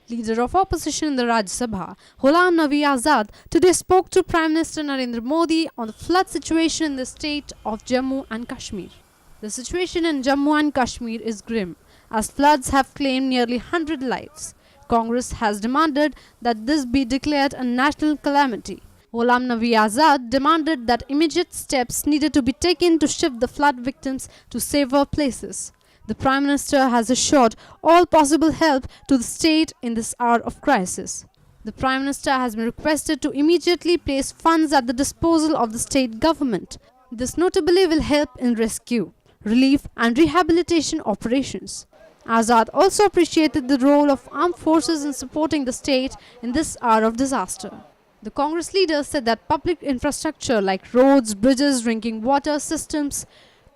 Leader of opposition in the Rajya Sabha, Ghulam Nabi Azad, today spoke to Prime Minister Narendra Modi on the flood situation in the state of Jammu and Kashmir. The situation in Jammu and Kashmir is grim, as floods have claimed nearly 100 lives. Congress has demanded that this be declared a national calamity. Ghulam Nabi Azad demanded that immediate steps needed to be taken to shift the flood victims to safer places. The Prime Minister has assured all possible help to the state in this hour of crisis. The Prime Minister has been requested to immediately place funds at the disposal of the state government. This notably will help in rescue, relief and rehabilitation operations. Azad also appreciated the role of armed forces in supporting the state in this hour of disaster. The Congress leader said that public infrastructure like roads, bridges, drinking water systems,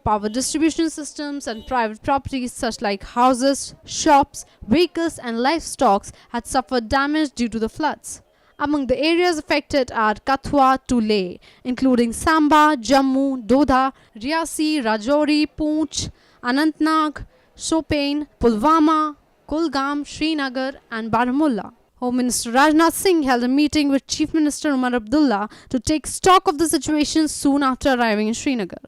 power distribution systems and private properties such like houses, shops, vehicles and livestock had suffered damage due to the floods. Among the areas affected are Kathua to Leh, including Samba, Jammu, Dodha, Riasi, Rajouri, Poonch, Anantnag, Shopian, Pulwama, Kulgam, Srinagar and Baramulla. Home Minister Rajnath Singh held a meeting with Chief Minister Umar Abdullah to take stock of the situation soon after arriving in Srinagar.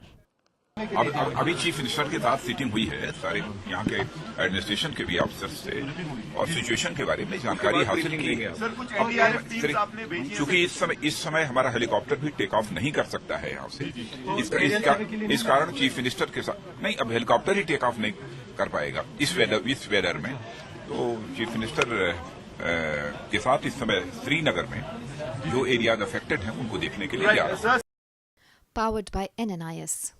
अभी chief minister के साथ seating हुई है सारे यहाँ के administration के भी अफसर से और सिचुएशन के बारे में जानकारी हासिल की है। चूंकि इस समय हमारा हेलीकॉप्टर भी टेक ऑफ नहीं कर सकता है यहाँ से, इस कारण चीफ मिनिस्टर के साथ नहीं, अब हेलीकॉप्टर ही टेक ऑफ नहीं कर पाएगा इस वेदर में, तो चीफ मिनिस्टर के साथ इस समय श्रीनगर में जो एरियाज अफेक्टेड हैं उनको देखने के लिए जा रहा है। Powered by NNIS.